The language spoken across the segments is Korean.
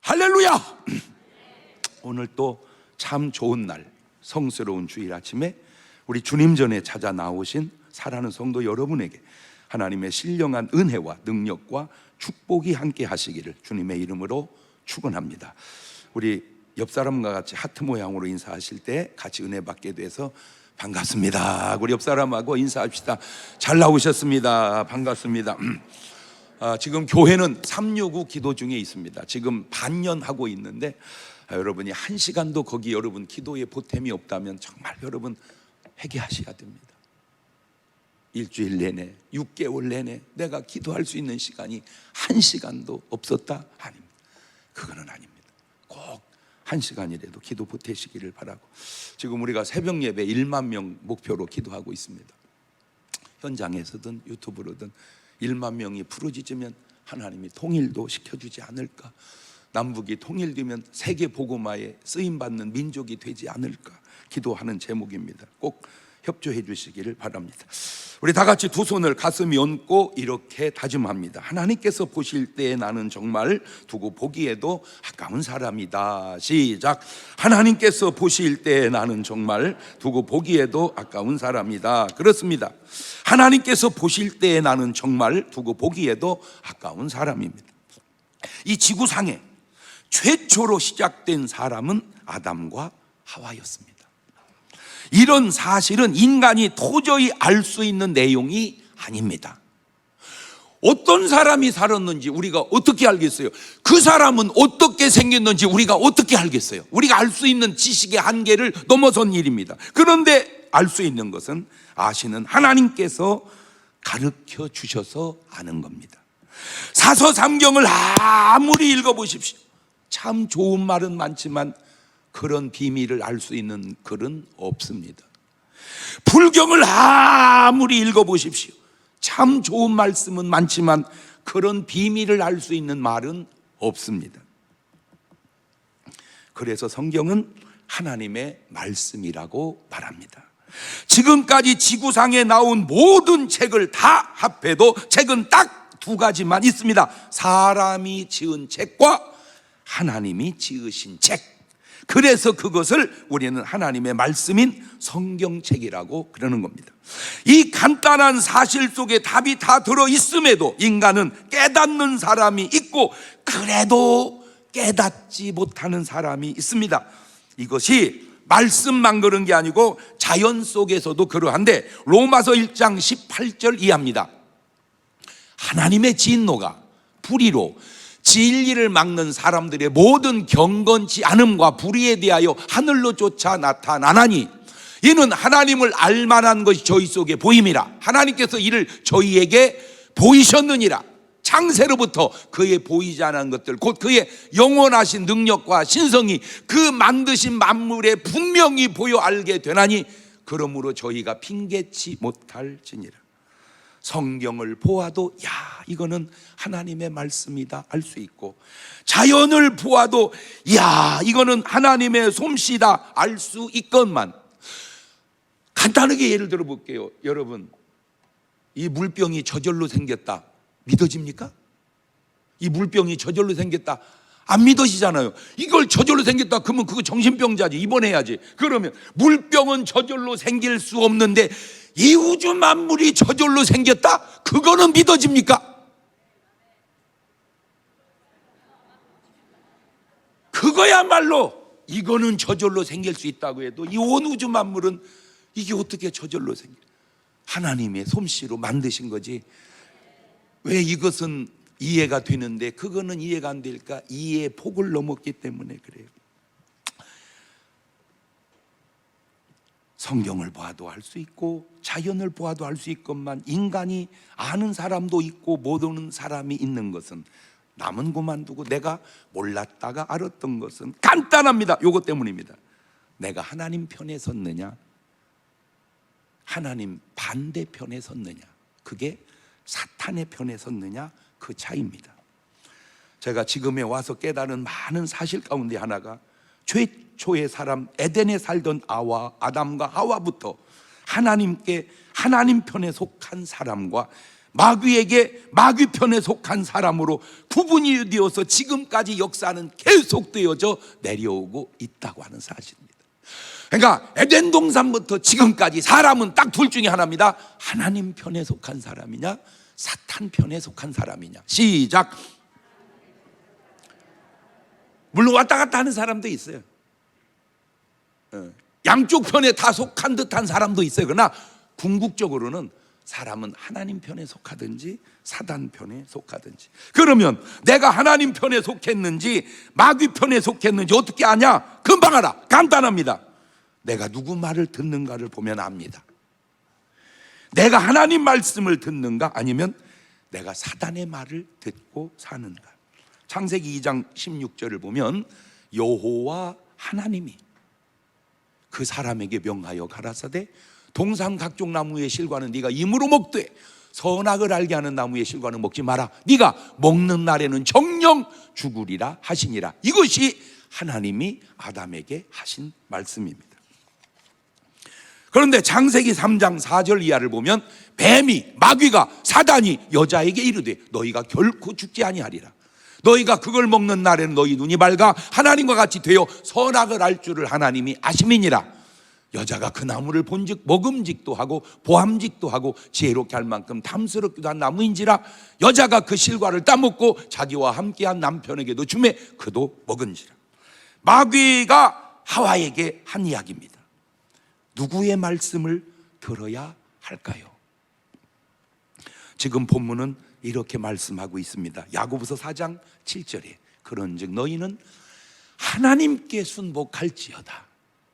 할렐루야! 오늘 또 참 좋은 날, 성스러운 주일 아침에 우리 주님 전에 찾아 나오신 사랑하는 성도 여러분에게 하나님의 신령한 은혜와 능력과 축복이 함께 하시기를 주님의 이름으로 축원합니다. 우리 옆 사람과 같이 하트 모양으로 인사하실 때 같이 은혜 받게 돼서 반갑습니다. 우리 옆 사람하고 인사합시다. 잘 나오셨습니다. 반갑습니다. 지금 교회는 365 기도 중에 있습니다. 지금 반년 하고 있는데 여러분이 한 시간도 거기 여러분 기도에 보탬이 없다면 정말 여러분 회개하셔야 됩니다. 일주일 내내 6개월 내내 내가 기도할 수 있는 시간이 한 시간도 없었다? 아닙니다. 그거는 아닙니다. 꼭 한 시간이라도 기도 보태시기를 바라고, 지금 우리가 새벽 예배 1만 명 목표로 기도하고 있습니다. 현장에서든 유튜브로든 1만 명이 부르짖으면 하나님이 통일도 시켜주지 않을까, 남북이 통일되면 세계 복음화에 쓰임받는 민족이 되지 않을까 기도하는 제목입니다. 꼭 협조해 주시기를 바랍니다. 우리 다 같이 두 손을 가슴에 얹고 이렇게 다짐합니다. 하나님께서 보실 때 나는 정말 두고 보기에도 아까운 사람이다. 시작. 하나님께서 보실 때 나는 정말 두고 보기에도 아까운 사람이다. 그렇습니다. 하나님께서 보실 때 나는 정말 두고 보기에도 아까운 사람입니다. 이 지구상에 최초로 시작된 사람은 아담과 하와였습니다. 이런 사실은 인간이 도저히 알 수 있는 내용이 아닙니다. 어떤 사람이 살았는지 우리가 어떻게 알겠어요? 그 사람은 어떻게 생겼는지 우리가 어떻게 알겠어요? 우리가 알 수 있는 지식의 한계를 넘어선 일입니다. 그런데 알 수 있는 것은 아시는 하나님께서 가르쳐 주셔서 아는 겁니다. 사서삼경을 아무리 읽어보십시오. 참 좋은 말은 많지만 그런 비밀을 알 수 있는 글은 없습니다. 불경을 아무리 읽어보십시오. 참 좋은 말씀은 많지만 그런 비밀을 알 수 있는 말은 없습니다. 그래서 성경은 하나님의 말씀이라고 말합니다. 지금까지 지구상에 나온 모든 책을 다 합해도 책은 딱 두 가지만 있습니다. 사람이 지은 책과 하나님이 지으신 책. 그래서 그것을 우리는 하나님의 말씀인 성경책이라고 그러는 겁니다. 이 간단한 사실 속에 답이 다 들어있음에도 인간은 깨닫는 사람이 있고 그래도 깨닫지 못하는 사람이 있습니다. 이것이 말씀만 그런 게 아니고 자연 속에서도 그러한데 로마서 1장 18절 이하입니다. 하나님의 진노가 불의로 진리를 막는 사람들의 모든 경건치 않음과 불의에 대하여 하늘로 쫓아 나타나나니 이는 하나님을 알만한 것이 저희 속에 보임이라. 하나님께서 이를 저희에게 보이셨느니라. 창세로부터 그의 보이지 않은 것들 곧 그의 영원하신 능력과 신성이 그 만드신 만물에 분명히 보여 알게 되나니 그러므로 저희가 핑계치 못할지니라. 성경을 보아도 야 이거는 하나님의 말씀이다 알 수 있고, 자연을 보아도 야 이거는 하나님의 솜씨다 알 수 있건만, 간단하게 예를 들어 볼게요. 여러분, 이 물병이 저절로 생겼다 믿어집니까? 이 물병이 저절로 생겼다 안 믿어지잖아요. 이걸 저절로 생겼다 그러면 그거 정신병자지, 입원해야지. 그러면 물병은 저절로 생길 수 없는데 이 우주 만물이 저절로 생겼다? 그거는 믿어집니까? 그거야말로 이거는 저절로 생길 수 있다고 해도 이 온 우주 만물은 이게 어떻게 저절로 생겨? 하나님의 솜씨로 만드신 거지. 왜 이것은 이해가 되는데 그거는 이해가 안 될까? 이해의 폭을 넘었기 때문에 그래요. 성경을 보아도 알 수 있고 자연을 보아도 알 수 있건만 인간이 아는 사람도 있고 모르는 사람이 있는 것은 남은 그만두고 내가 몰랐다가 알았던 것은 간단합니다. 이것 때문입니다. 내가 하나님 편에 섰느냐 하나님 반대편에 섰느냐, 그게 사탄의 편에 섰느냐 그 차이입니다. 제가 지금에 와서 깨달은 많은 사실 가운데 하나가 최초의 사람 에덴에 살던 아담과 하와부터 하나님 편에 속한 사람과 마귀에게 마귀 편에 속한 사람으로 구분이 되어서 지금까지 역사는 계속되어져 내려오고 있다고 하는 사실입니다. 그러니까 에덴 동산부터 지금까지 사람은 딱 둘 중에 하나입니다. 하나님 편에 속한 사람이냐, 사탄 편에 속한 사람이냐. 시작. 물론 왔다 갔다 하는 사람도 있어요. 양쪽 편에 다 속한 듯한 사람도 있어요. 그러나 궁극적으로는 사람은 하나님 편에 속하든지 사단 편에 속하든지. 그러면 내가 하나님 편에 속했는지 마귀 편에 속했는지 어떻게 아냐? 금방 알아. 간단합니다. 내가 누구 말을 듣는가를 보면 압니다. 내가 하나님 말씀을 듣는가, 아니면 내가 사단의 말을 듣고 사는가. 창세기 2장 16절을 보면 여호와 하나님이 그 사람에게 명하여 가라사대 동산 각종 나무의 실과는 네가 임으로 먹되 선악을 알게 하는 나무의 실과는 먹지 마라. 네가 먹는 날에는 정령 죽으리라 하시니라. 이것이 하나님이 아담에게 하신 말씀입니다. 그런데 창세기 3장 4절 이하를 보면 뱀이, 마귀가, 사단이 여자에게 이르되 너희가 결코 죽지 아니하리라. 너희가 그걸 먹는 날에는 너희 눈이 밝아 하나님과 같이 되어 선악을 알 줄을 하나님이 아심이니라. 여자가 그 나무를 본즉 먹음직도 하고 보함직도 하고 지혜롭게 할 만큼 탐스럽기도 한 나무인지라. 여자가 그 실과를 따먹고 자기와 함께한 남편에게도 주매 그도 먹은지라. 마귀가 하와에게 한 이야기입니다. 누구의 말씀을 들어야 할까요? 지금 본문은 이렇게 말씀하고 있습니다. 야고보서 4장 7절에 그런즉 너희는 하나님께 순복할지어다.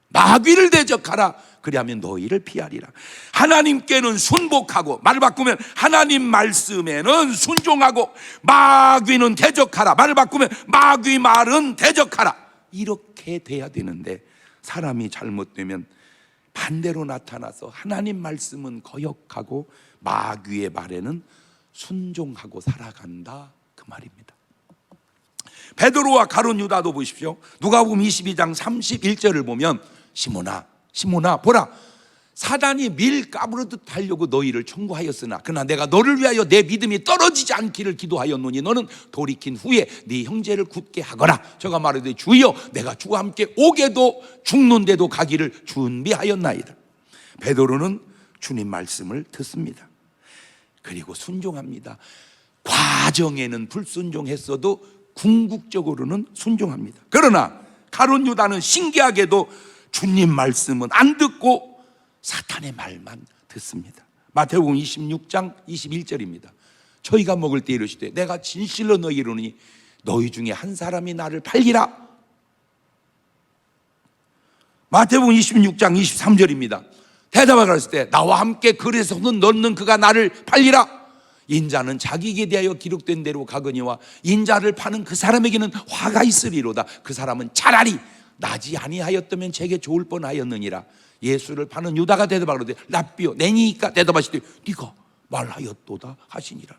마귀를 대적하라. 그리하면 너희를 피하리라. 하나님께는 순복하고, 말을 바꾸면 하나님 말씀에는 순종하고, 마귀는 대적하라. 말을 바꾸면 마귀 말은 대적하라. 이렇게 돼야 되는데 사람이 잘못되면 반대로 나타나서 하나님 말씀은 거역하고 마귀의 말에는 순종하고 살아간다, 그 말입니다. 베드로와 가룟 유다도 보십시오. 누가복음 22장 31절을 보면 시몬아 시몬아 보라, 사단이 밀 까부르듯 하려고 너희를 청구하였으나 그러나 내가 너를 위하여 내 믿음이 떨어지지 않기를 기도하였노니 너는 돌이킨 후에 네 형제를 굳게 하거라. 저가 말하되 주여 내가 주와 함께 오게도 죽는데도 가기를 준비하였나이다. 베드로는 주님 말씀을 듣습니다. 그리고 순종합니다. 과정에는 불순종했어도 궁극적으로는 순종합니다. 그러나 가룟 유다는 신기하게도 주님 말씀은 안 듣고 사탄의 말만 듣습니다. 마태복음 26장 21절입니다. 저희가 먹을 때 이르시되 내가 진실로 너희에게 이르노니 너희 중에 한 사람이 나를 팔리라. 마태복음 26장 23절입니다. 대답하여 가라사대 때 나와 함께 그래서 넣는 그가 나를 팔리라. 인자는 자기에게 대하여 기록된 대로 가거니와 인자를 파는 그 사람에게는 화가 있으리로다. 그 사람은 차라리 나지 아니하였다면 제게 좋을 뻔하였느니라. 예수를 파는 유다가 대답하되 랍비요 내니까 대답하시되 네가 말하였도다 하시니라.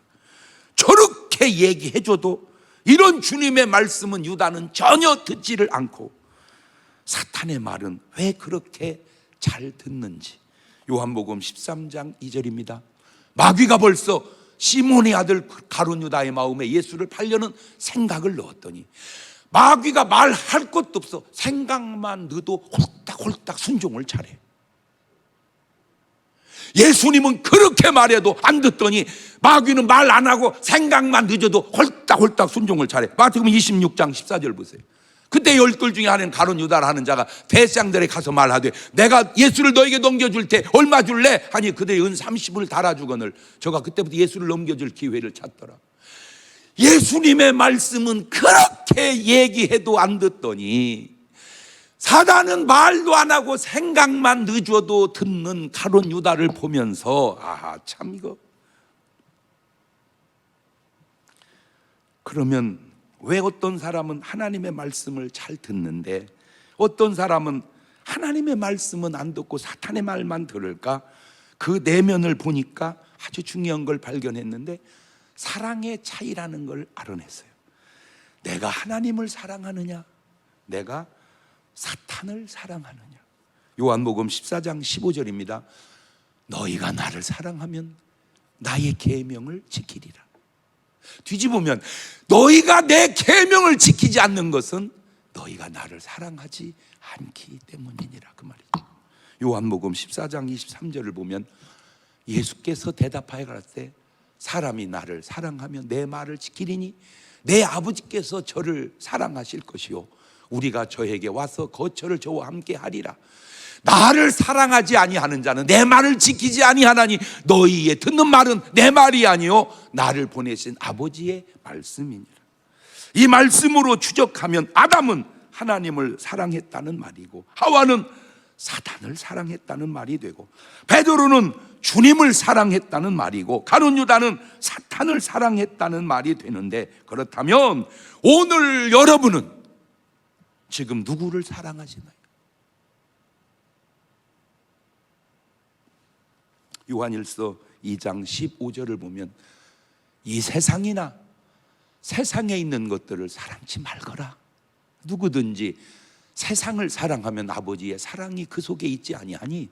저렇게 얘기해줘도 이런 주님의 말씀은 유다는 전혀 듣지를 않고 사탄의 말은 왜 그렇게 잘 듣는지 요한복음 13장 2절입니다. 마귀가 벌써 시몬의 아들 가룟 유다의 마음에 예수를 팔려는 생각을 넣었더니 마귀가 말할 것도 없어. 생각만 넣어도 홀딱홀딱 순종을 잘해. 예수님은 그렇게 말해도 안 듣더니 마귀는 말 안 하고 생각만 늦어도 홀딱홀딱 순종을 잘해. 마태복음 26장 14절 보세요. 그때 열둘 중에 하나는 가룟 유다라 하는 자가 대장들에 가서 말하되 내가 예수를 너에게 넘겨줄 테 얼마 줄래? 하니 그들의 은 30을 달아주거늘. 저가 그때부터 예수를 넘겨줄 기회를 찾더라. 예수님의 말씀은 그렇게 얘기해도 안 듣더니 사단은 말도 안 하고 생각만 늦어도 듣는 가룟 유다를 보면서 아, 참 이거. 그러면 왜 어떤 사람은 하나님의 말씀을 잘 듣는데 어떤 사람은 하나님의 말씀은 안 듣고 사탄의 말만 들을까? 그 내면을 보니까 아주 중요한 걸 발견했는데 사랑의 차이라는 걸 알아냈어요. 내가 하나님을 사랑하느냐, 내가 사탄을 사랑하느냐. 요한복음 14장 15절입니다. 너희가 나를 사랑하면 나의 계명을 지키리라. 뒤집으면 너희가 내 계명을 지키지 않는 것은 너희가 나를 사랑하지 않기 때문이니라, 그 말이죠. 요한복음 14장 23절을 보면 예수께서 대답하여 가라사대 사람이 나를 사랑하면 내 말을 지키리니 내 아버지께서 저를 사랑하실 것이요 우리가 저에게 와서 거처를 저와 함께 하리라. 나를 사랑하지 아니하는 자는 내 말을 지키지 아니하나니 너희의 듣는 말은 내 말이 아니요 나를 보내신 아버지의 말씀이니라. 이 말씀으로 추적하면 아담은 하나님을 사랑했다는 말이고 하와는 사탄을 사랑했다는 말이 되고 베드로는 주님을 사랑했다는 말이고 가룟 유다는 사탄을 사랑했다는 말이 되는데, 그렇다면 오늘 여러분은 지금 누구를 사랑하시나요? 요한일서 2장 15절을 보면 이 세상이나 세상에 있는 것들을 사랑치 말거라. 누구든지 세상을 사랑하면 아버지의 사랑이 그 속에 있지 아니하니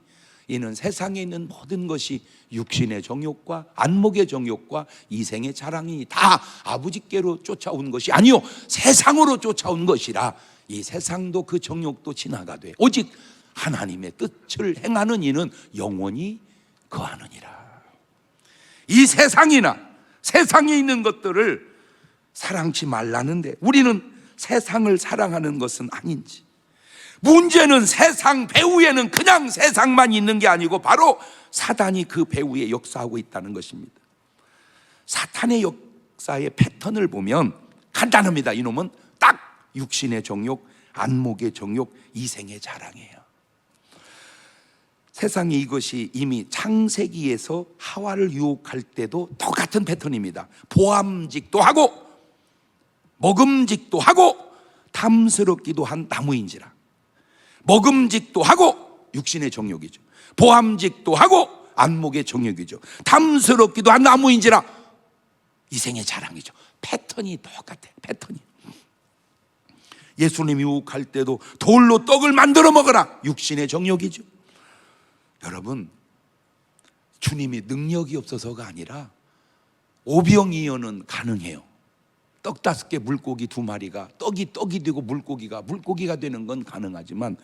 이는 세상에 있는 모든 것이 육신의 정욕과 안목의 정욕과 이생의 자랑이니 다 아버지께로 쫓아온 것이 아니요 세상으로 쫓아온 것이라. 이 세상도 그 정욕도 지나가되 오직 하나님의 뜻을 행하는 이는 영원히 거하느니라. 이 세상이나 세상에 있는 것들을 사랑치 말라는데 우리는 세상을 사랑하는 것은 아닌지. 문제는 세상 배후에는 그냥 세상만 있는 게 아니고 바로 사단이 그 배후에 역사하고 있다는 것입니다. 사탄의 역사의 패턴을 보면 간단합니다. 이놈은 딱 육신의 정욕, 안목의 정욕, 이생의 자랑이에요. 세상에 이것이 이미 창세기에서 하와를 유혹할 때도 똑같은 패턴입니다. 보암직도 하고 먹음직도 하고 탐스럽기도 한 나무인지라. 먹음직도 하고 육신의 정욕이죠. 보암직도 하고 안목의 정욕이죠. 탐스럽기도 한 나무인지라 이생의 자랑이죠. 패턴이 똑같아요. 패턴이. 예수님 유혹할 때도 돌로 떡을 만들어 먹어라 육신의 정욕이죠. 여러분, 주님이 능력이 없어서가 아니라 오병이어는 가능해요. 떡 5개 물고기 2마리가 떡이 되고 물고기가 되는 건 가능하지만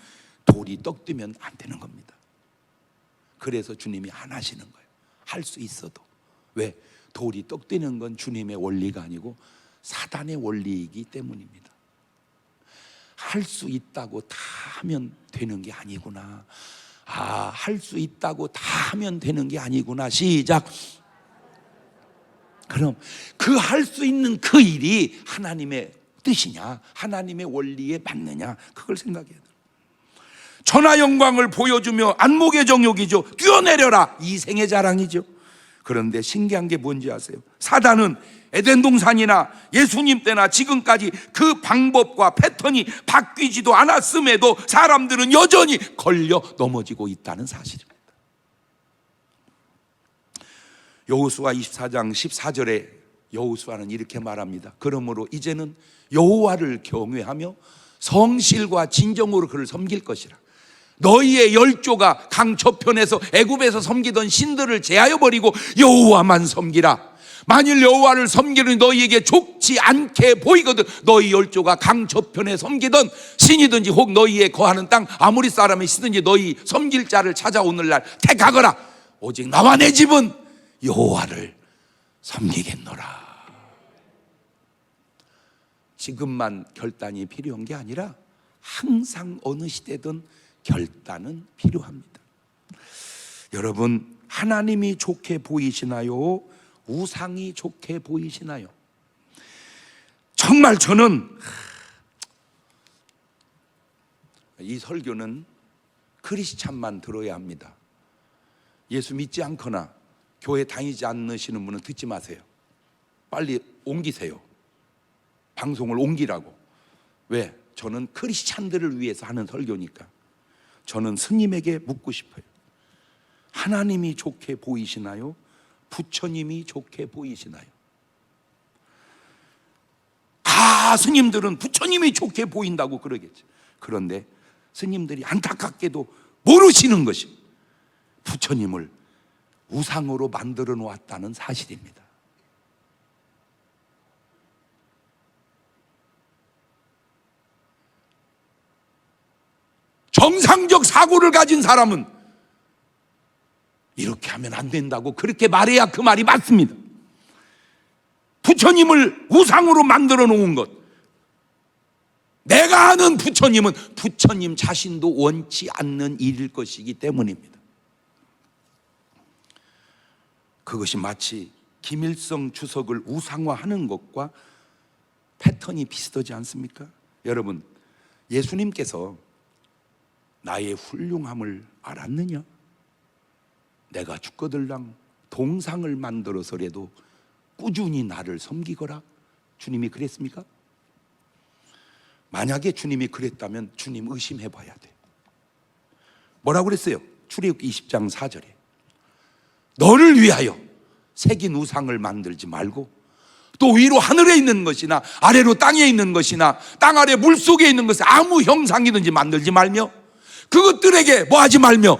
돌이 떡 되면 안 되는 겁니다. 그래서 주님이 안 하시는 거예요. 할 수 있어도. 왜? 돌이 떡 되는 건 주님의 원리가 아니고 사단의 원리이기 때문입니다. 할 수 있다고 다 하면 되는 게 아니구나. 할 수 있다고 다 하면 되는 게 아니구나. 시작. 그럼 그 할 수 있는 그 일이 하나님의 뜻이냐, 하나님의 원리에 맞느냐, 그걸 생각해야 돼요. 천하 영광을 보여주며 안목의 정욕이죠. 뛰어내려라 이생의 자랑이죠. 그런데 신기한 게 뭔지 아세요? 사단은 에덴 동산이나 예수님 때나 지금까지 그 방법과 패턴이 바뀌지도 않았음에도 사람들은 여전히 걸려 넘어지고 있다는 사실입니다. 여호수아 24장 14절에 여호수아는 이렇게 말합니다. 그러므로 이제는 여호와를 경외하며 성실과 진정으로 그를 섬길 것이라. 너희의 열조가 강 저편에서 애굽에서 섬기던 신들을 제하여 버리고 여호와만 섬기라. 만일 여호와를 섬기는 너희에게 좋지 않게 보이거든 너희 열조가 강 저편에 섬기던 신이든지 혹 너희의 거하는 땅 아무리 사람이 시든지 너희 섬길 자를 찾아 오늘날 택하거라. 오직 나와 내 집은 여호와를 섬기겠노라. 지금만 결단이 필요한 게 아니라 항상 어느 시대든 결단은 필요합니다. 여러분, 하나님이 좋게 보이시나요? 우상이 좋게 보이시나요? 정말 저는 이 설교는 크리스찬만 들어야 합니다. 예수 믿지 않거나 교회 다니지 않으시는 분은 듣지 마세요. 빨리 옮기세요. 방송을 옮기라고. 왜? 저는 크리스찬들을 위해서 하는 설교니까. 저는 스님에게 묻고 싶어요. 하나님이 좋게 보이시나요? 부처님이 좋게 보이시나요? 다 스님들은 부처님이 좋게 보인다고 그러겠죠. 그런데 스님들이 안타깝게도 모르시는 것이 부처님을 우상으로 만들어 놓았다는 사실입니다. 정상적 사고를 가진 사람은 이렇게 하면 안 된다고 그렇게 말해야 그 말이 맞습니다. 부처님을 우상으로 만들어 놓은 것, 내가 아는 부처님은 부처님 자신도 원치 않는 일일 것이기 때문입니다. 그것이 마치 김일성 주석을 우상화하는 것과 패턴이 비슷하지 않습니까? 여러분, 예수님께서 나의 훌륭함을 알았느냐? 내가 죽거들랑 동상을 만들어서라도 꾸준히 나를 섬기거라. 주님이 그랬습니까? 만약에 주님이 그랬다면 주님 의심해 봐야 돼. 뭐라고 그랬어요? 출애굽기 20장 4절에 너를 위하여 새긴 우상을 만들지 말고 또 위로 하늘에 있는 것이나 아래로 땅에 있는 것이나 땅 아래 물속에 있는 것을 아무 형상이든지 만들지 말며 그것들에게 뭐하지 말며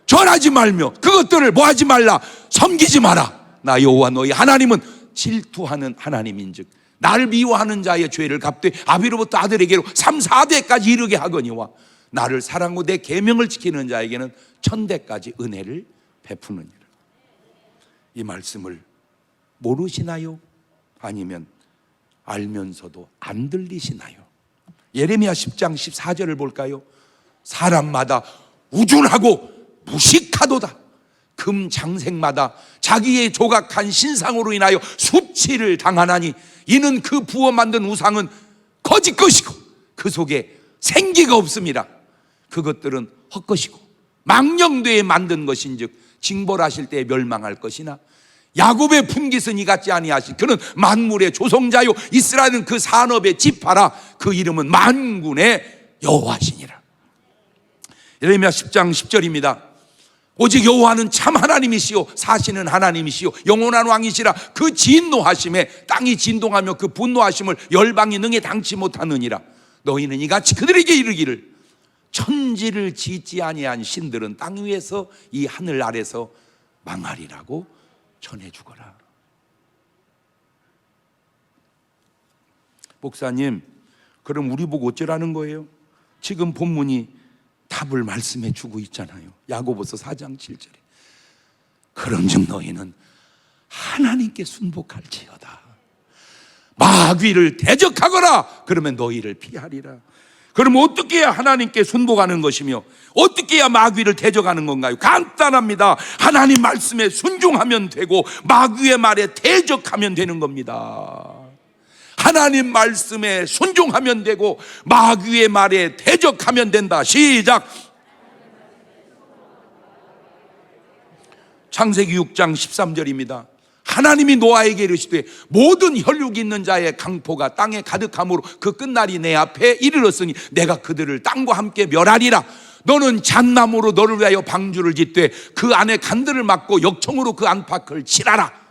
절하지 말며 그것들을 뭐하지 말라 섬기지 마라. 나 여호와 너희 하나님은 질투하는 하나님인즉 나를 미워하는 자의 죄를 갚되 아비로부터 아들에게로 3, 4대까지 이르게 하거니와 나를 사랑하고 내 계명을 지키는 자에게는 1000대까지 은혜를 베푸느니라. 이 말씀을 모르시나요? 아니면 알면서도 안 들리시나요? 예레미야 10장 14절을 볼까요? 사람마다 우준하고 무식하도다. 금장색마다 자기의 조각한 신상으로 인하여 수치를 당하나니 이는 그 부어 만든 우상은 거짓 것이고 그 속에 생기가 없습니다. 그것들은 헛것이고 망령되에 만든 것인즉 징벌하실 때에 멸망할 것이나 야곱의 분깃은 이같지 아니하시 그는 만물의 조성자요 이스라엘은 그 산업의 지파라. 그 이름은 만군의 여호와시니라. 예레미야 10장 10절입니다. 오직 여호와는 참 하나님이시요 사시는 하나님이시요 영원한 왕이시라. 그 진노하심에 땅이 진동하며 그 분노하심을 열방이 능히 당치 못하느니라. 너희는 이같이 그들에게 이르기를 천지를 짓지 아니한 신들은 땅 위에서 이 하늘 아래서 망하리라고 전해주거라. 목사님, 그럼 우리 보고 어쩌라는 거예요? 지금 본문이 답을 말씀해 주고 있잖아요. 야고보서 4장 7절에 그런즉 너희는 하나님께 순복할지어다. 마귀를 대적하거라. 그러면 너희를 피하리라. 그럼 어떻게 해야 하나님께 순복하는 것이며 어떻게 해야 마귀를 대적하는 건가요? 간단합니다. 하나님 말씀에 순종하면 되고 마귀의 말에 대적하면 되는 겁니다. 하나님 말씀에 순종하면 되고 마귀의 말에 대적하면 된다. 시작. 창세기 6장 13절입니다. 하나님이 노아에게 이르시되 모든 혈육 있는 자의 강포가 땅에 가득함으로 그 끝날이 내 앞에 이르렀으니 내가 그들을 땅과 함께 멸하리라. 너는 잣나무로 너를 위하여 방주를 짓되 그 안에 간들을 막고 역청으로 그 안팎을 칠하라.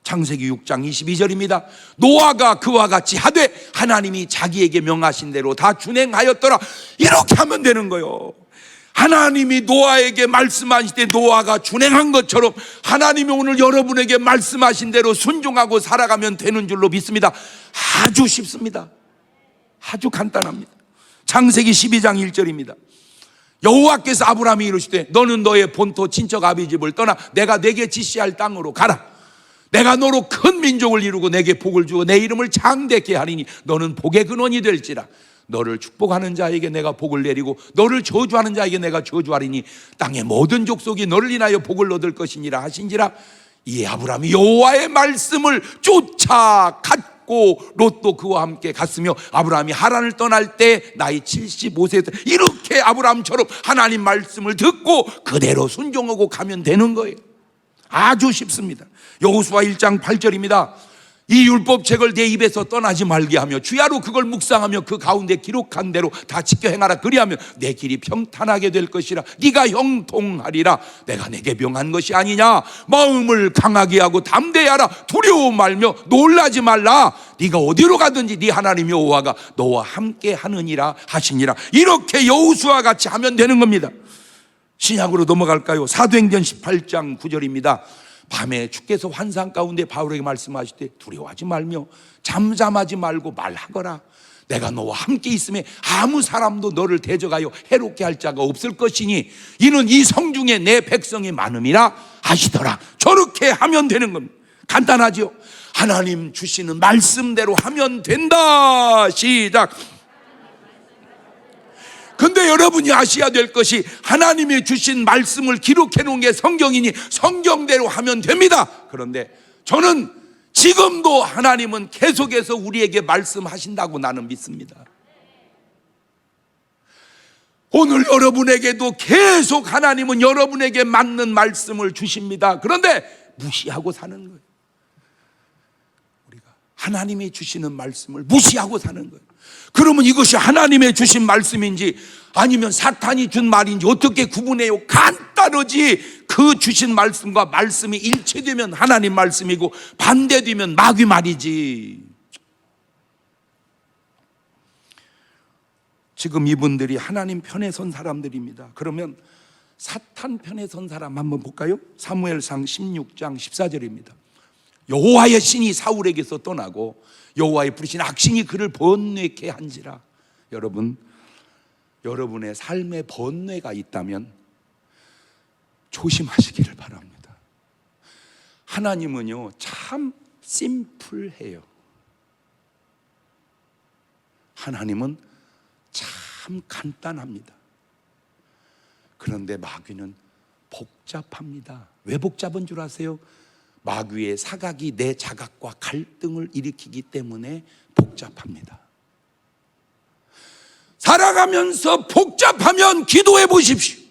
창세기 6장 22절입니다. 노아가 그와 같이 하되 하나님이 자기에게 명하신 대로 다 준행하였더라. 이렇게 하면 되는 거예요. 하나님이 노아에게 말씀하실 때 노아가 준행한 것처럼 하나님이 오늘 여러분에게 말씀하신 대로 순종하고 살아가면 되는 줄로 믿습니다. 아주 쉽습니다. 아주 간단합니다. 창세기 12장 1절입니다. 여호와께서 아브라함이 이르시되 너는 너의 본토 친척 아비 집을 떠나 내가 내게 지시할 땅으로 가라. 내가 너로 큰 민족을 이루고 내게 복을 주고 내 이름을 장대케 하리니 너는 복의 근원이 될지라. 너를 축복하는 자에게 내가 복을 내리고 너를 저주하는 자에게 내가 저주하리니 땅의 모든 족속이 너를 인하여 복을 얻을 것이니라 하신지라. 이에 아브라함이 여호와의 말씀을 쫓아갔고 롯도 그와 함께 갔으며 아브라함이 하란을 떠날 때 나이 75세였다. 이렇게 아브라함처럼 하나님 말씀을 듣고 그대로 순종하고 가면 되는 거예요. 아주 쉽습니다. 여호수아 1장 8절입니다. 이 율법책을 내 입에서 떠나지 말게 하며 주야로 그걸 묵상하며 그 가운데 기록한 대로 다 지켜 행하라. 그리하면 내 길이 평탄하게 될 것이라. 네가 형통하리라. 내가 내게 명한 것이 아니냐. 마음을 강하게 하고 담대하라. 두려워 말며 놀라지 말라. 네가 어디로 가든지 네 하나님 여호와가 너와 함께 하느니라 하시니라. 이렇게 여호수아와 같이 하면 되는 겁니다. 신약으로 넘어갈까요? 사도행전 18장 9절입니다. 밤에 주께서 환상 가운데 바울에게 말씀하시되 두려워하지 말며 잠잠하지 말고 말하거라. 내가 너와 함께 있음에 아무 사람도 너를 대적하여 해롭게 할 자가 없을 것이니 이는 이 성중에 내 백성이 많음이라 하시더라. 저렇게 하면 되는 겁니다. 간단하죠? 하나님 주시는 말씀대로 하면 된다. 시작. 근데 여러분이 아셔야 될 것이 하나님이 주신 말씀을 기록해 놓은 게 성경이니 성경대로 하면 됩니다. 그런데 저는 지금도 하나님은 계속해서 우리에게 말씀하신다고 나는 믿습니다. 오늘 여러분에게도 계속 하나님은 여러분에게 맞는 말씀을 주십니다. 그런데 무시하고 사는 거예요. 우리가 하나님이 주시는 말씀을 무시하고 사는 거예요. 그러면 이것이 하나님의 주신 말씀인지 아니면 사탄이 준 말인지 어떻게 구분해요? 간단하지. 그 주신 말씀과 말씀이 일치되면 하나님 말씀이고 반대되면 마귀 말이지. 지금 이분들이 하나님 편에 선 사람들입니다. 그러면 사탄 편에 선 사람 한번 볼까요? 사무엘상 16장 14절입니다. 여호와의 신이 사울에게서 떠나고 여호와의 부르신 악신이 그를 번뇌케 한지라. 여러분, 여러분의 삶에 번뇌가 있다면 조심하시기를 바랍니다. 하나님은요 참 심플해요. 하나님은 참 간단합니다. 그런데 마귀는 복잡합니다. 왜 복잡한 줄 아세요? 마귀의 사각이 내 자각과 갈등을 일으키기 때문에 복잡합니다. 살아가면서 복잡하면 기도해 보십시오.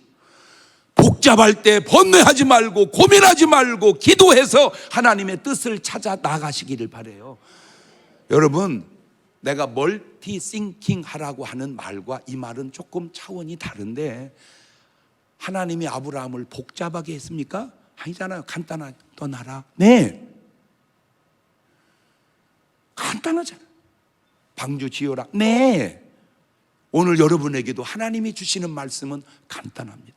복잡할 때 번뇌하지 말고 고민하지 말고 기도해서 하나님의 뜻을 찾아 나가시기를 바라요. 여러분, 내가 멀티싱킹 하라고 하는 말과 이 말은 조금 차원이 다른데, 하나님이 아브라함을 복잡하게 했습니까? 아니잖아요. 간단하게 떠나라. 네, 간단하잖아요. 방주 지어라. 네. 오늘 여러분에게도 하나님이 주시는 말씀은 간단합니다.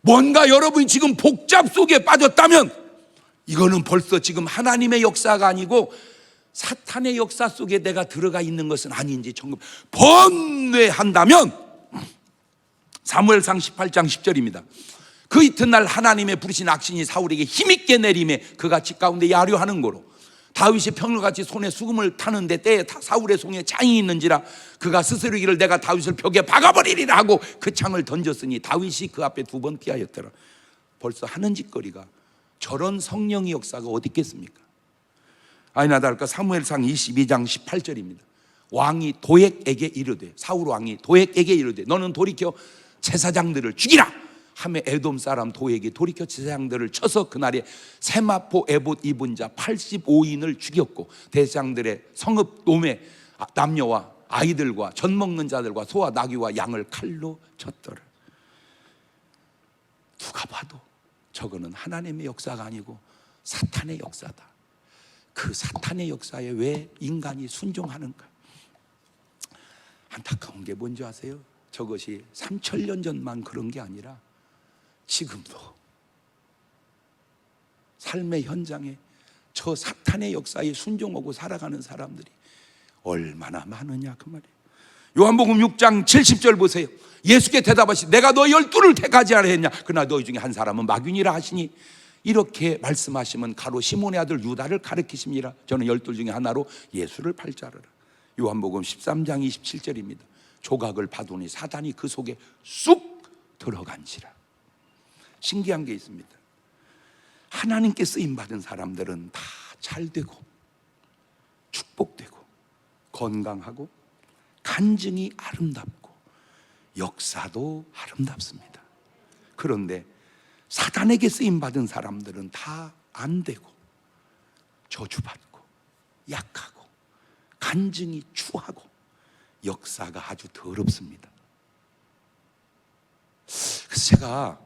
뭔가 여러분이 지금 복잡 속에 빠졌다면 이거는 벌써 지금 하나님의 역사가 아니고 사탄의 역사 속에 내가 들어가 있는 것은 아닌지 점검. 번뇌한다면 사무엘상 18장 10절입니다. 그 이튿날 하나님의 부르신 악신이 사울에게 힘있게 내림에 그가 집 가운데 야려하는 거로 다윗이 평일같이 손에 수금을 타는데 때에 사울의 손에 창이 있는지라 그가 스스로 이르기를 내가 다윗을 벽에 박아버리리라 하고 그 창을 던졌으니 다윗이 그 앞에 2번 피하였더라. 벌써 하는 짓거리가 저런 성령의 역사가 어디 있겠습니까? 아니나 다를까 사무엘상 22장 18절입니다. 왕이 도액에게 이르되, 사울 왕이 도액에게 이르되 너는 돌이켜 제사장들을 죽이라 하며 에돔 사람 도액이 돌이켜 제사장들을 쳐서 그날에 세마포 에봇 입은 자 85인을 죽였고 대제사장들의 성읍 놈의 남녀와 아이들과 젖 먹는 자들과 소와 나귀와 양을 칼로 쳤더라. 누가 봐도 저거는 하나님의 역사가 아니고 사탄의 역사다. 그 사탄의 역사에 왜 인간이 순종하는가? 안타까운 게 뭔지 아세요? 저것이 3000년 전만 그런 게 아니라 지금도 삶의 현장에 저 사탄의 역사에 순종하고 살아가는 사람들이 얼마나 많으냐 그 말이에요. 요한복음 6장 70절 보세요. 예수께 대답하시 내가 너 12를 택하지 않아 했냐? 그러나 너희 중에 한 사람은 마귀니라 하시니 이렇게 말씀하시면 가로 시몬의 아들 유다를 가리키십니다. 저는 12 중에 하나로 예수를 팔자르라. 요한복음 13장 27절입니다. 조각을 받으니 사단이 그 속에 쑥 들어간지라. 신기한 게 있습니다. 하나님께 쓰임받은 사람들은 다 잘되고 축복되고 건강하고 간증이 아름답고 역사도 아름답습니다. 그런데 사단에게 쓰임받은 사람들은 다 안 되고 저주받고 약하고 간증이 추하고 역사가 아주 더럽습니다. 그래서 제가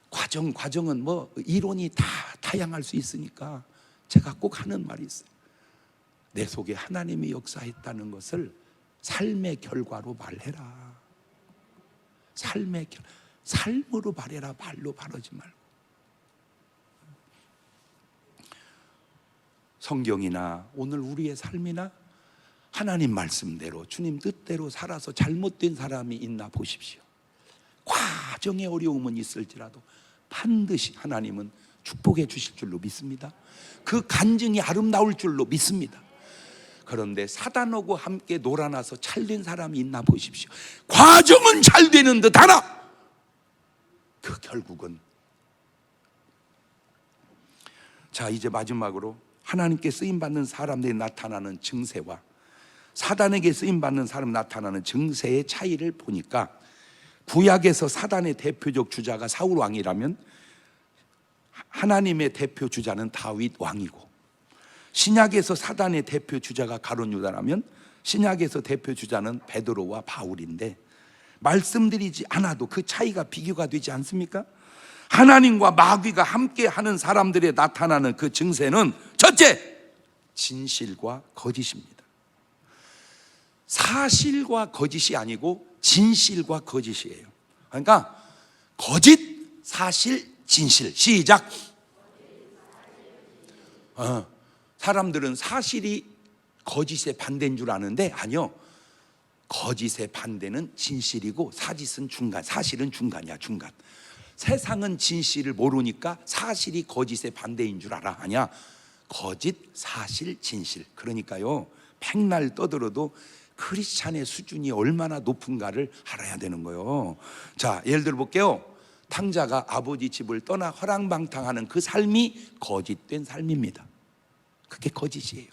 과정은 뭐 이론이 다 다양할 수 있으니까 제가 꼭 하는 말이 있어요. 내 속에 하나님이 역사했다는 것을 삶의 결과로 말해라. 삶의 삶으로 바래라. 말로 바르지 말고. 성경이나 오늘 우리의 삶이나 하나님 말씀대로 주님 뜻대로 살아서 잘못된 사람이 있나 보십시오. 과정의 어려움은 있을지라도 반드시 하나님은 축복해 주실 줄로 믿습니다. 그 간증이 아름다울 줄로 믿습니다. 그런데 사단하고 함께 놀아나서 찰된 사람이 있나 보십시오. 과정은 잘 되는 듯 하나 그 결국은. 자, 이제 마지막으로 하나님께 쓰임받는 사람들이 나타나는 증세와 사단에게 쓰임받는 사람 나타나는 증세의 차이를 보니까, 구약에서 사단의 대표적 주자가 사울 왕이라면 하나님의 대표 주자는 다윗 왕이고, 신약에서 사단의 대표 주자가 가룟 유다라면 신약에서 대표 주자는 베드로와 바울인데, 말씀드리지 않아도 그 차이가 비교가 되지 않습니까? 하나님과 마귀가 함께 하는 사람들에 나타나는 그 증세는 첫째, 진실과 거짓입니다. 사실과 거짓이 아니고 진실과 거짓이에요. 그러니까 거짓, 사실, 진실. 시작. 사람들은 사실이 거짓의 반대인 줄 아는데 아니요, 거짓의 반대는 진실이고 사짓은 중간, 사실은 중간이야, 중간. 세상은 진실을 모르니까 사실이 거짓의 반대인 줄 알아. 아니야, 거짓, 사실, 진실. 그러니까요, 백날 떠들어도 크리스찬의 수준이 얼마나 높은가를 알아야 되는 거예요. 자, 예를 들어 볼게요. 탕자가 아버지 집을 떠나 허랑방탕하는 그 삶이 거짓된 삶입니다. 그게 거짓이에요.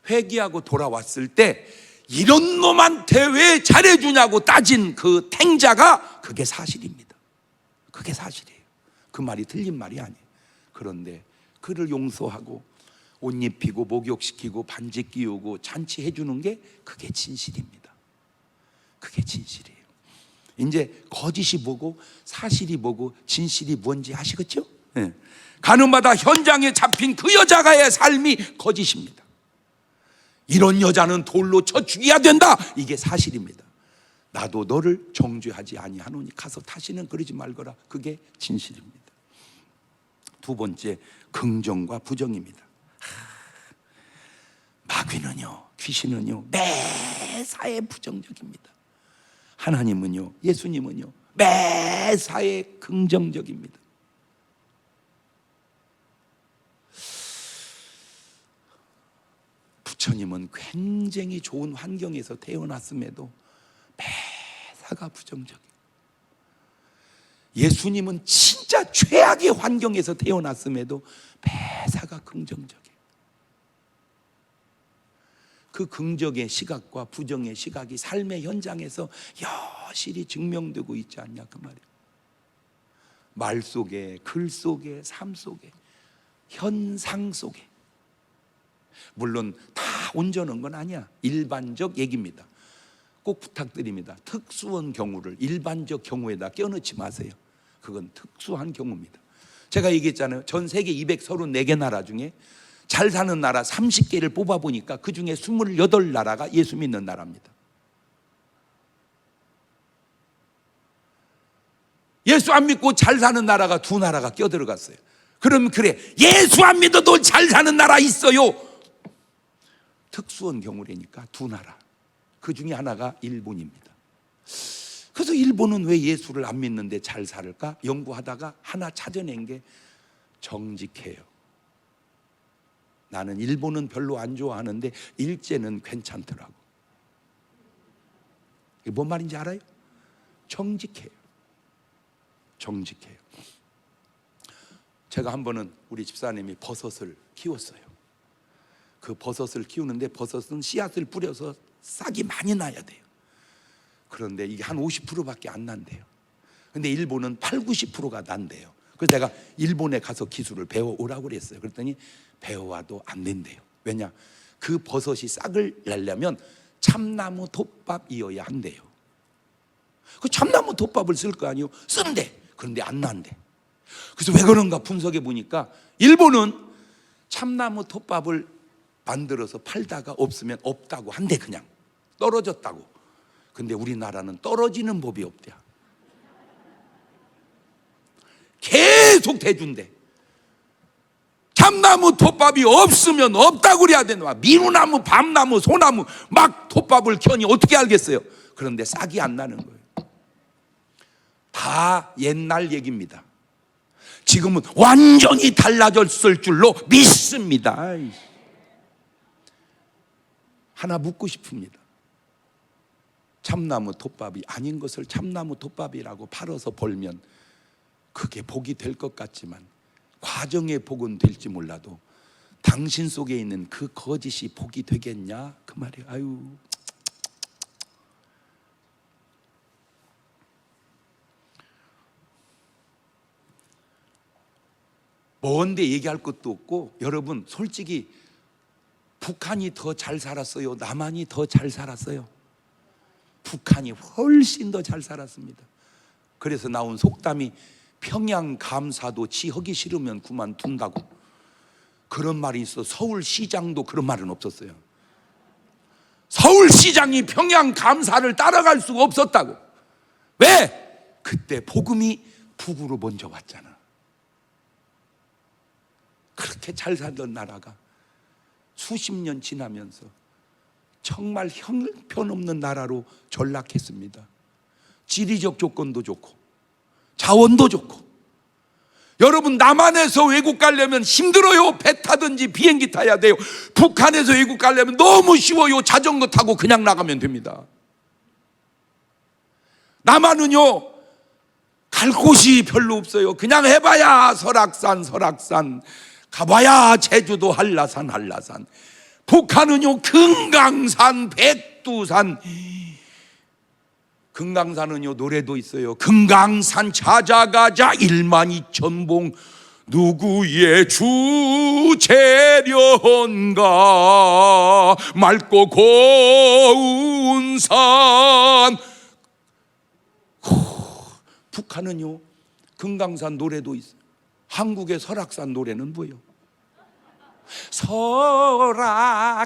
회개하고 돌아왔을 때 이런 놈한테 왜 잘해주냐고 따진 그 탱자가, 그게 사실입니다. 그게 사실이에요. 그 말이 틀린 말이 아니에요. 그런데 그를 용서하고 옷 입히고 목욕시키고 반지 끼우고 잔치해 주는 게 그게 진실입니다. 그게 진실이에요. 이제 거짓이 뭐고 사실이 뭐고 진실이 뭔지 아시겠죠? 네. 가늠하다 현장에 잡힌 그 여자가의 삶이 거짓입니다. 이런 여자는 돌로 쳐 죽여야 된다, 이게 사실입니다. 나도 너를 정죄하지 아니하노니 가서 다시는 그러지 말거라, 그게 진실입니다. 두 번째, 긍정과 부정입니다. 마귀는요, 귀신은요, 매사에 부정적입니다. 하나님은요, 예수님은요, 매사에 긍정적입니다. 부처님은 굉장히 좋은 환경에서 태어났음에도 매사가 부정적이에요. 예수님은 진짜 최악의 환경에서 태어났음에도 매사가 긍정적이에요. 그 긍정의 시각과 부정의 시각이 삶의 현장에서 여실히 증명되고 있지 않냐, 그 말이에요. 말 속에, 글 속에, 삶 속에, 현상 속에. 물론 다 온전한 건 아니야. 일반적 얘기입니다. 꼭 부탁드립니다. 특수한 경우를 일반적 경우에다 껴넣지 마세요. 그건 특수한 경우입니다. 제가 얘기했잖아요. 전 세계 234개 나라 중에 잘 사는 나라 30개를 뽑아보니까 그 중에 28나라가 예수 믿는 나라입니다. 예수 안 믿고 잘 사는 나라가 2나라가 껴들어갔어요. 그러면 그래, 예수 안 믿어도 잘 사는 나라 있어요. 특수한 경우라니까 2나라. 그 중에 하나가 일본입니다. 그래서 일본은 왜 예수를 안 믿는데 잘 살을까? 연구하다가 하나 찾아낸 게 정직해요. 나는 일본은 별로 안 좋아하는데 일제는 괜찮더라고. 이게 뭔 말인지 알아요? 정직해요. 정직해요. 제가 한 번은 우리 집사님이 버섯을 키웠어요. 그 버섯을 키우는데 버섯은 씨앗을 뿌려서 싹이 많이 나야 돼요. 그런데 이게 한 50%밖에 안 난대요. 근데 일본은 8, 90%가 난대요. 그래서 내가 일본에 가서 기술을 배워오라고 그랬어요. 그랬더니 배워와도 안 된대요. 왜냐? 그 버섯이 싹을 내려면 참나무 톱밥이어야 한대요. 그 참나무 톱밥을 쓸 거 아니에요? 쓴대. 그런데 안 난대. 그래서 왜 그런가 분석해 보니까 일본은 참나무 톱밥을 만들어서 팔다가 없으면 없다고 한대. 그냥 떨어졌다고. 근데 우리나라는 떨어지는 법이 없대요. 계속 대준대. 참나무 톱밥이 없으면 없다고 그래야 되나? 미루나무, 밤나무, 소나무 막 톱밥을 켜니 어떻게 알겠어요? 그런데 싹이 안 나는 거예요. 다 옛날 얘기입니다. 지금은 완전히 달라졌을 줄로 믿습니다. 하나 묻고 싶습니다. 참나무 톱밥이 아닌 것을 참나무 톱밥이라고 팔아서 벌면 그게 복이 될 것 같지만 과정의 복은 될지 몰라도 당신 속에 있는 그 거짓이 복이 되겠냐? 그 말이에요. 아유. 뭔데 얘기할 것도 없고, 여러분 솔직히 북한이 더 잘 살았어요? 남한이 더 잘 살았어요? 북한이 훨씬 더 잘 살았습니다. 그래서 나온 속담이 평양 감사도 지 하기 싫으면 그만둔다고. 그런 말이 있어. 서울시장도 그런 말은 없었어요. 서울시장이 평양 감사를 따라갈 수가 없었다고. 왜? 그때 복음이 북으로 먼저 왔잖아. 그렇게 잘 살던 나라가 수십 년 지나면서 정말 형편없는 나라로 전락했습니다. 지리적 조건도 좋고 자원도 좋고. 여러분, 남한에서 외국 가려면 힘들어요. 배 타든지 비행기 타야 돼요. 북한에서 외국 가려면 너무 쉬워요. 자전거 타고 그냥 나가면 됩니다. 남한은요, 갈 곳이 별로 없어요. 그냥 해봐야 설악산, 가봐야 제주도 한라산. 북한은요, 금강산, 백두산. 금강산은요, 노래도 있어요. 금강산 찾아가자 12,000봉 누구의 주재련가 맑고 고운 산. 북한은요, 금강산 노래도 있어요. 한국의 설악산 노래는 뭐예요?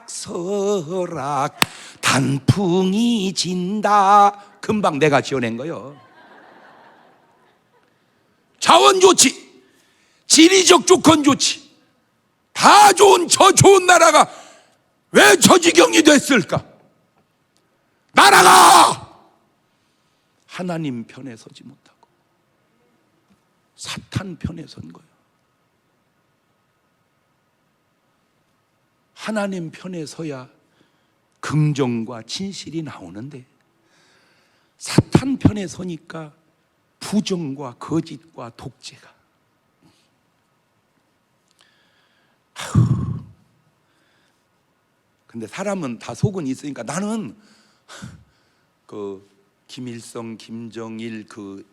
설악 단풍이 진다. 금방 내가 지어낸 거요. 자원 좋지, 지리적 조건 좋지, 다 좋은 저 좋은 나라가 왜 저 지경이 됐을까? 나라가 하나님 편에 서지 못하고 사탄 편에 선 거예요. 하나님 편에 서야 긍정과 진실이 나오는데 사탄 편에 서니까 부정과 거짓과 독재가. 근데 사람은 다 속은 있으니까 나는 그 김일성, 김정일 그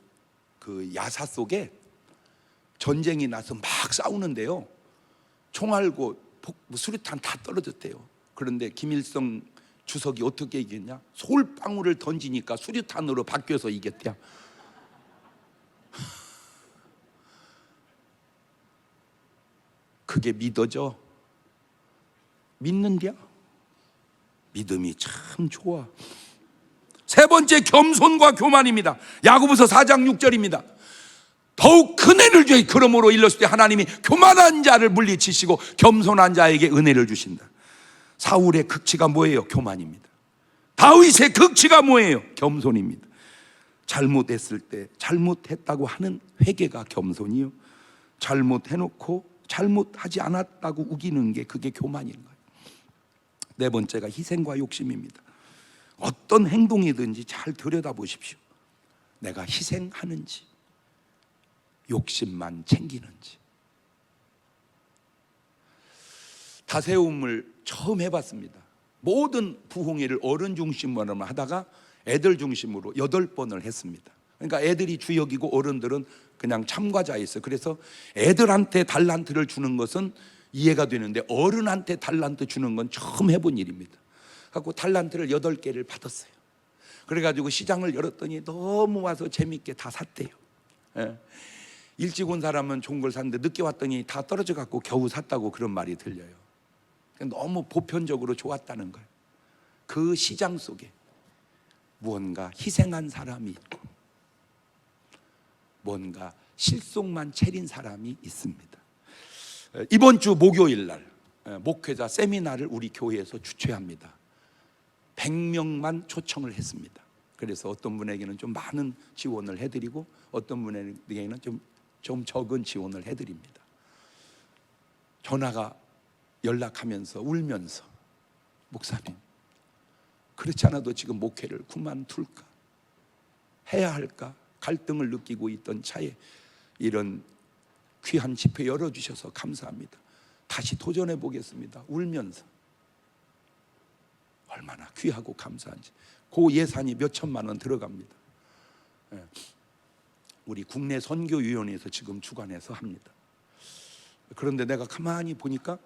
야사 속에 전쟁이 나서 막 싸우는데요, 총알고 수류탄 다 떨어졌대요. 그런데 김일성 주석이 어떻게 이겼냐? 솔방울을 던지니까 수류탄으로 바뀌어서 이겼대요. 그게 믿어져? 믿는디야? 믿음이 참 좋아. 세 번째, 겸손과 교만입니다. 야고보서 4장 6절입니다. 더욱 큰 은혜를 주시. 그러므로 일렀을 때 하나님이 교만한 자를 물리치시고 겸손한 자에게 은혜를 주신다. 사울의 극치가 뭐예요? 교만입니다. 다윗의 극치가 뭐예요? 겸손입니다. 잘못했을 때 잘못했다고 하는 회개가 겸손이요, 잘못해놓고 잘못하지 않았다고 우기는 게 그게 교만인 거예요. 네 번째가 희생과 욕심입니다. 어떤 행동이든지 잘 들여다보십시오. 내가 희생하는지 욕심만 챙기는지. 다세움을 처음 해봤습니다. 모든 부흥회를 어른 중심으로 하다가 애들 중심으로 8번을 했습니다. 그러니까 애들이 주역이고 어른들은 그냥 참가자였어요. 그래서 애들한테 달란트를 주는 것은 이해가 되는데 어른한테 달란트 주는 건 처음 해본 일입니다. 그래서 달란트를 8개를 받았어요. 그래가지고 시장을 열었더니 너무 와서 재밌게 다 샀대요. 일찍 온 사람은 좋은 걸 샀는데 늦게 왔더니 다 떨어져 갖고 겨우 샀다고 그런 말이 들려요. 너무 보편적으로 좋았다는 거예요. 그 시장 속에 무언가 희생한 사람이 있고 뭔가 실속만 차린 사람이 있습니다. 이번 주 목요일 날 목회자 세미나를 우리 교회에서 주최합니다. 100명만 초청을 했습니다. 그래서 어떤 분에게는 좀 많은 지원을 해드리고 어떤 분에게는 좀 적은 지원을 해드립니다. 전화가 연락하면서 울면서, 목사님, 그렇지 않아도 지금 목회를 그만둘까, 해야 할까 갈등을 느끼고 있던 차에 이런 귀한 집회 열어주셔서 감사합니다. 다시 도전해 보겠습니다. 울면서. 얼마나 귀하고 감사한지. 그 예산이 몇 천만 원 들어갑니다. 우리 국내 선교위원회에서 지금 주관해서 합니다. 그런데 내가 가만히 보니까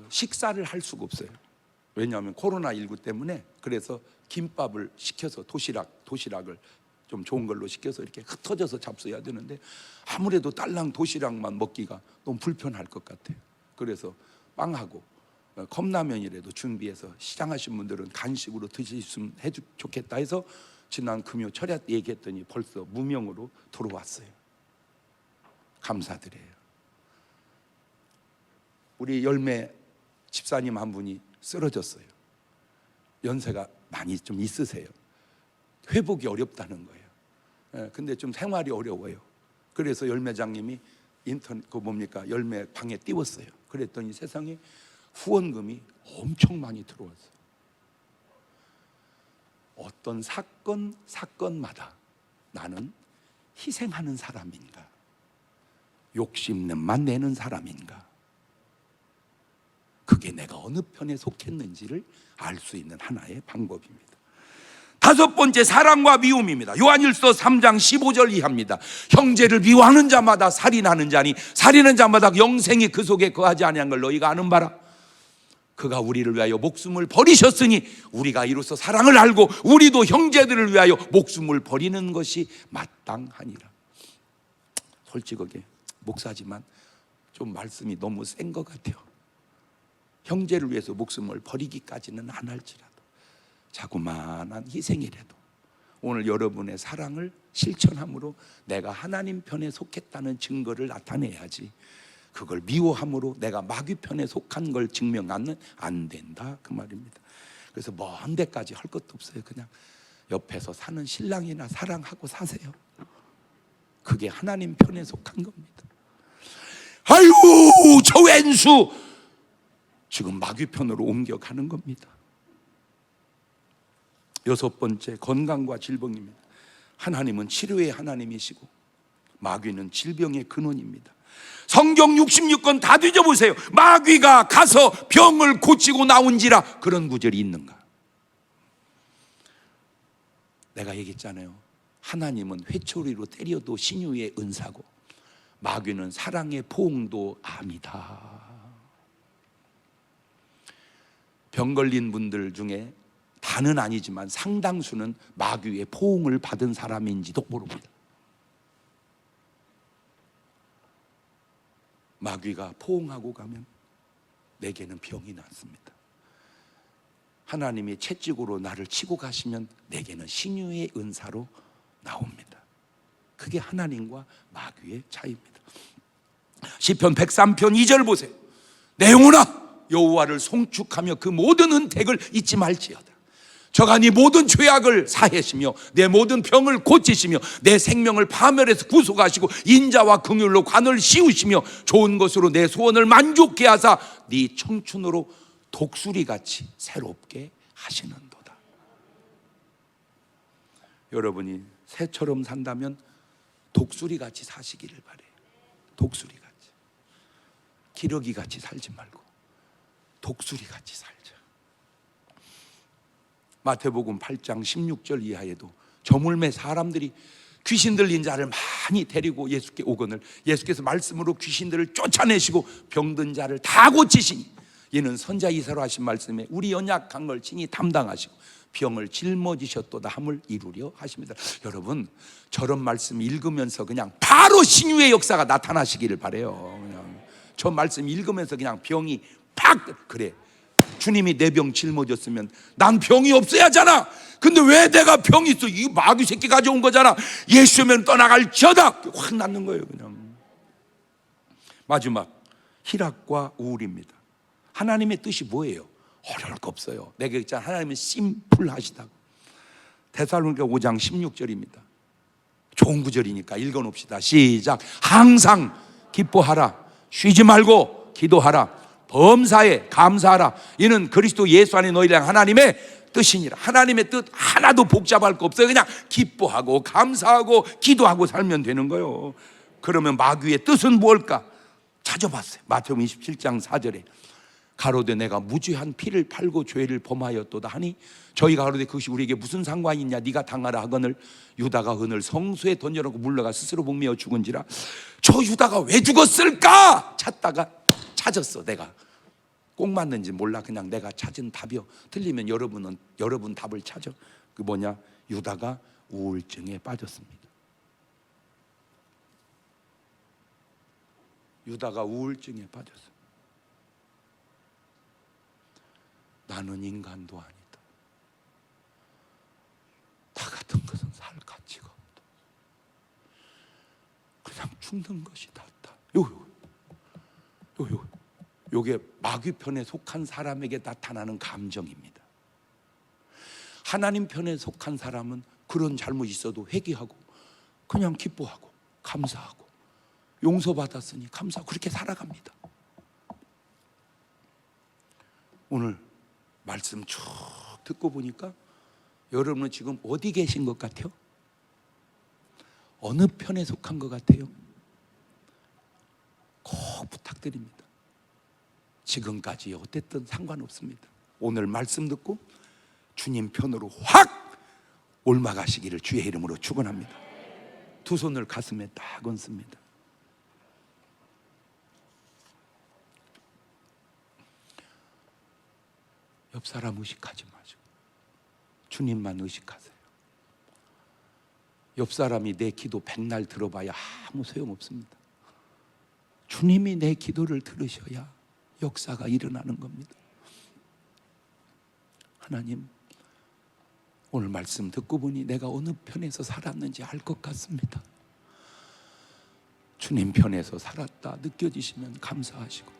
식사를 할 수가 없어요. 왜냐하면 코로나19 때문에. 그래서 김밥을 시켜서 도시락을 좀 좋은 걸로 시켜서 이렇게 흩어져서 잡숴야 되는데 아무래도 딸랑 도시락만 먹기가 너무 불편할 것 같아요. 그래서 빵하고 컵라면이라도 준비해서 시장하신 분들은 간식으로 드시면 좋겠다 해서 지난 금요 철야 얘기했더니 벌써 무명으로 들어왔어요. 감사드려요. 우리 열매 집사님 한 분이 쓰러졌어요. 연세가 많이 좀 있으세요. 회복이 어렵다는 거예요. 근데 좀 생활이 어려워요. 그래서 열매장님이 열매 방에 띄웠어요. 그랬더니 세상에 후원금이 엄청 많이 들어왔어요. 어떤 사건마다 나는 희생하는 사람인가, 욕심만 내는 사람인가, 그게 내가 어느 편에 속했는지를 알 수 있는 하나의 방법입니다. 다섯 번째, 사랑과 미움입니다. 요한일서 3장 15절 이하입니다. 형제를 미워하는 자마다 살인하는 자니 살인하는 자마다 영생이 그 속에 거하지 아니한 걸 너희가 아는 바라. 그가 우리를 위하여 목숨을 버리셨으니 우리가 이로써 사랑을 알고 우리도 형제들을 위하여 목숨을 버리는 것이 마땅하니라. 솔직하게 목사지만 좀 말씀이 너무 센 것 같아요. 형제를 위해서 목숨을 버리기까지는 안 할지라도 자그마한 희생이라도 오늘 여러분의 사랑을 실천함으로 내가 하나님 편에 속했다는 증거를 나타내야지, 그걸 미워함으로 내가 마귀 편에 속한 걸 증명하면 안 된다, 그 말입니다. 그래서 먼 데까지 할 것도 없어요. 그냥 옆에서 사는 신랑이나 사랑하고 사세요. 그게 하나님 편에 속한 겁니다. 아유, 저 왼수 지금 마귀 편으로 옮겨가는 겁니다. 여섯 번째, 건강과 질병입니다. 하나님은 치료의 하나님이시고 마귀는 질병의 근원입니다. 성경 66권 다 뒤져보세요. 마귀가 가서 병을 고치고 나온지라, 그런 구절이 있는가? 내가 얘기했잖아요. 하나님은 회초리로 때려도 신유의 은사고 마귀는 사랑의 포옹도 암이다. 병 걸린 분들 중에 다는 아니지만 상당수는 마귀의 포옹을 받은 사람인지도 모릅니다. 마귀가 포옹하고 가면 내게는 병이 났습니다. 하나님이 채찍으로 나를 치고 가시면 내게는 신유의 은사로 나옵니다. 그게 하나님과 마귀의 차이입니다. 시편 103편 2절 보세요. 내 영혼아 여호와를 송축하며 그 모든 은택을 잊지 말지어다. 저가 네 모든 죄악을 사하시며 내 모든 병을 고치시며 내 생명을 파멸해서 구속하시고 인자와 긍휼로 관을 씌우시며 좋은 것으로 내 소원을 만족케 하사 네 청춘으로 독수리같이 새롭게 하시는도다. 여러분이 새처럼 산다면 독수리같이 사시기를 바래요. 독수리같이, 기러기같이 살지 말고 독수리같이 살자. 마태복음 8장 16절 이하에도 저물매 사람들이 귀신 들린 자를 많이 데리고 예수께 오거늘 예수께서 말씀으로 귀신들을 쫓아내시고 병든 자를 다 고치시니 이는 선자 이사로 하신 말씀에 우리 연약한 걸 친히 담당하시고 병을 짊어지셨도다 함을 이루려 하십니다. 여러분, 저런 말씀 읽으면서 그냥 바로 신유의 역사가 나타나시기를 바라요. 그냥 저 말씀 읽으면서 그냥 병이 팍, 그래 주님이 내 병 짊어졌으면 난 병이 없어야 하잖아. 근데 왜 내가 병이 있어? 이 마귀 새끼 가져온 거잖아. 예수면 떠나갈지어다. 확 낳는 거예요 그냥. 마지막 희락과 우울입니다. 하나님의 뜻이 뭐예요? 어려울 거 없어요. 내가 있잖아, 하나님은 심플하시다고. 데살로니가 5장 16절입니다 좋은 구절이니까 읽어놓읍시다. 시작. 항상 기뻐하라. 쉬지 말고 기도하라. 범사에 감사하라. 이는 그리스도 예수 안에 너희랑 하나님의 뜻이니라. 하나님의 뜻 하나도 복잡할 거 없어요. 그냥 기뻐하고 감사하고 기도하고 살면 되는 거예요. 그러면 마귀의 뜻은 뭘까? 찾아봤어요. 마태복음 27장 4절에 가로되 내가 무죄한 피를 팔고 죄를 범하였도다 하니 저희가 가로되 그것이 우리에게 무슨 상관이 있냐. 네가 당하라 하거늘 유다가 은을 성수에 던져놓고 물러가 스스로 목매어 죽은지라. 저 유다가 왜 죽었을까? 찾다가 찾았어. 내가 꼭 맞는지 몰라. 그냥 내가 찾은 답이요. 틀리면 여러분 답을 찾아. 그 뭐냐? 유다가 우울증에 빠졌습니다. 유다가 우울증에 빠졌어. 나는 인간도 아니다. 다 같은 것은 살 가치가 없다. 그냥 죽는 것이 낫다. 요게 마귀 편에 속한 사람에게 나타나는 감정입니다. 하나님 편에 속한 사람은 그런 잘못이 있어도 회개하고 그냥 기뻐하고 감사하고 용서받았으니 감사하고 그렇게 살아갑니다. 오늘 말씀 쭉 듣고 보니까 여러분은 지금 어디 계신 것 같아요? 어느 편에 속한 것 같아요? 꼭 부탁드립니다. 지금까지 어땠든 상관없습니다. 오늘 말씀 듣고 주님 편으로 확 올라가시기를 주의 이름으로 축원합니다. 두 손을 가슴에 딱 얹습니다. 옆 사람 의식하지 마시고 주님만 의식하세요. 옆 사람이 내 기도 백날 들어봐야 아무 소용없습니다. 주님이 내 기도를 들으셔야 역사가 일어나는 겁니다. 하나님, 오늘 말씀 듣고 보니 내가 어느 편에서 살았는지 알 것 같습니다. 주님 편에서 살았다 느껴지시면 감사하시고,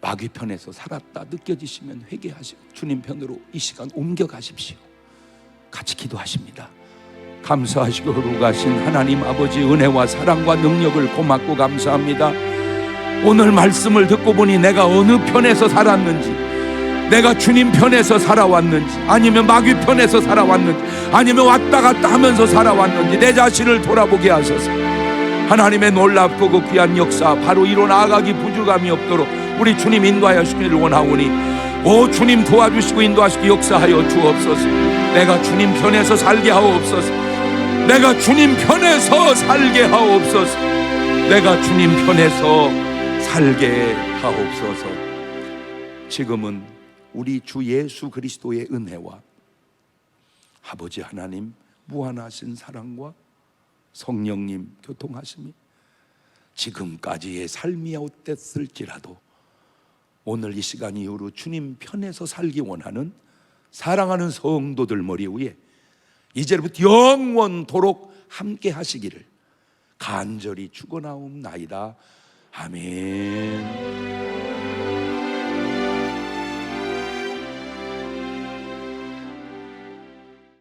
마귀 편에서 살았다 느껴지시면 회개하시고 주님 편으로 이 시간 옮겨가십시오. 같이 기도하십니다. 감사하시고 거룩하신 하나님 아버지, 은혜와 사랑과 능력을 고맙고 감사합니다. 오늘 말씀을 듣고 보니 내가 어느 편에서 살았는지, 내가 주님 편에서 살아왔는지, 아니면 마귀 편에서 살아왔는지, 아니면 왔다 갔다 하면서 살아왔는지 내 자신을 돌아보게 하소서. 하나님의 놀랍고 그 귀한 역사, 바로 이로 나아가기 부족함이 없도록 우리 주님 인도하여 주시기를 원하오니, 오 주님 도와주시고 인도하시고 역사하여 주옵소서. 내가 주님 편에서 살게 하옵소서. 내가 주님 편에서 살게 하옵소서. 내가 주님 편에서 살게 하옵소서. 지금은 우리 주 예수 그리스도의 은혜와 아버지 하나님 무한하신 사랑과 성령님 교통하심이 지금까지의 삶이 어땠을지라도 오늘 이 시간 이후로 주님 편에서 살기 원하는 사랑하는 성도들 머리 위에 이제부터 영원토록 함께 하시기를 간절히 축원하옵나이다. 아멘.